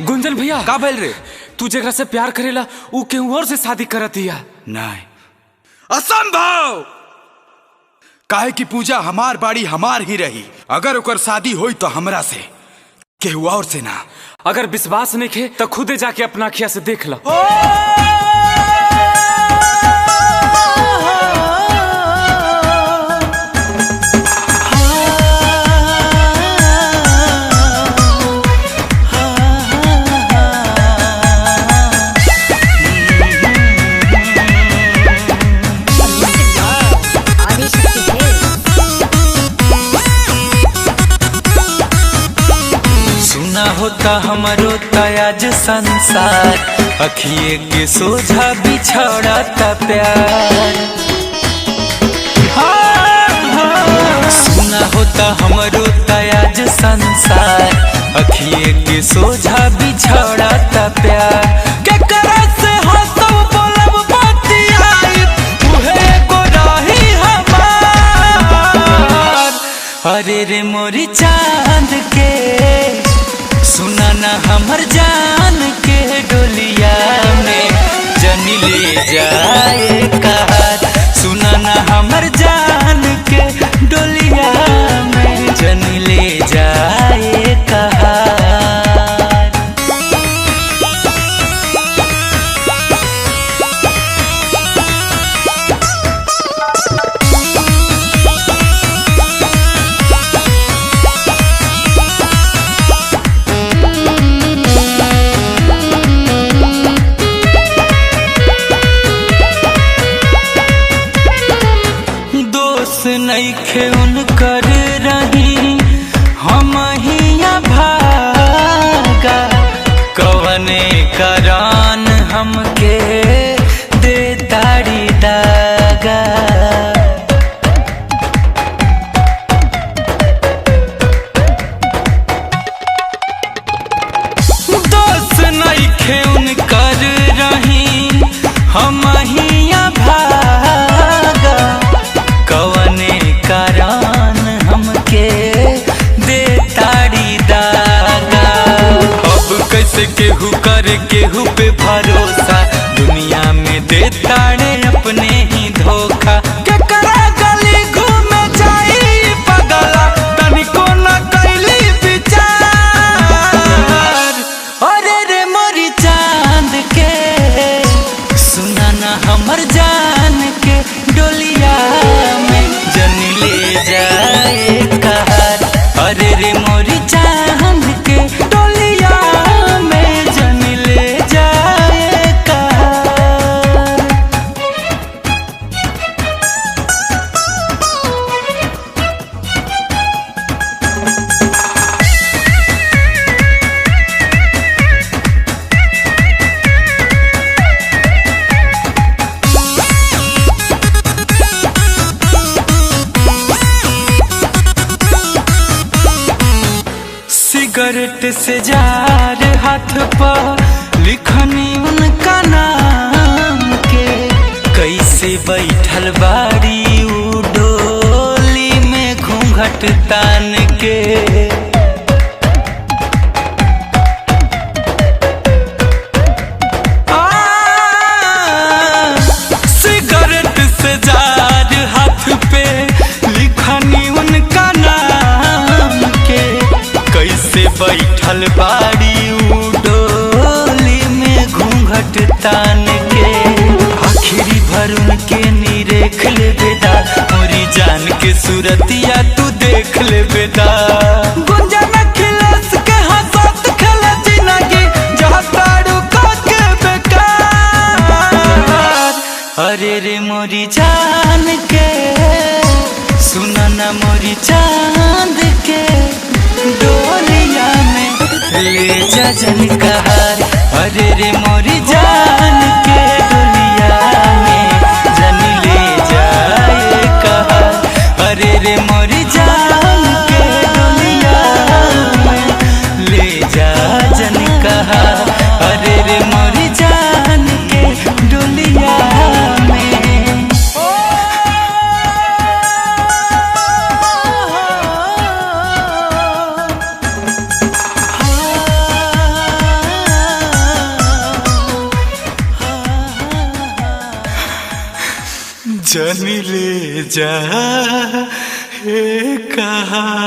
गुंजन भैया का भइल रे? तू जेकरा से प्यार करेला ऊ केहू और से शादी करत हिया। नहीं, असंभव। काहे की पूजा हमार बाड़ी हमार ही रही। अगर ओकर शादी होई तो हमरा से, केहू और से ना। अगर विश्वास नहीं खे तो खुदे जाके अपना अखिया से देख लो। होता हमारो तयाज संसार, अखिए के सोझा बिछड़ता प्यार। सुना होता हमारो तयाज संसार, अखिए के सोझा बिछड़ता प्यार। केकरा से हंसब बोलब बतियाई, उहे को रही हमार। अरे रे मोरी चांद के सुना ना हमर जान के डोलिया में जनी ले जाए कहार। सुना ना हमर जान के डोलिया में जनी ले जाए कहार। नइखे उनकर रही हम हिया भागा, कवने करान हमके दे ताड़ी दागा। दोस्त नइखे उनकर रही हम हिया भागा, कवने करान हमके दे ताड़ी दागा। अब कैसे केहू करे केहू पे भरोसा, दुनिया में दे ताड़े अपने ही धोखा। केकरा गली घूमे जाई पगला, तनिको न कैली विचार। अरे रे मोरी चांद के सुना ना हमर जान के डोलिया में जनी ले जाए कहार। अरे रे मोरी चांद के डोलिया में जनी ले जाए कहार। सिगरेट से जार हाथ पर लिखनी उनका नाम के, कैसे बैठल बाड़ी उ डोली में घूंघट तान के। सिगरेट से जार हाथ पे लिखनी उनका नाम के, कैसे बैठल बाड़ी उ डोली में घूंघट तान के। आखिरी भर उनके निरेख ले बेदा, मोरी जान के सूरतिया तू देख ले बेदा। गुंजन खिलस के हंसत खेले जिंदगी, जहाँ तारू के बेकार। अरे रे मोरी जान के सुना ना मोरी चांद के डोलिया में ले जा जन कहार। अरे रे मोरी जान के डोलिया में जन ले जाए कहार। अरे रे मोरी जान के डोलिया में ले जा जन कहार। अरे रे मोरी जान के डोलिया में। जन ले जा हे कहार।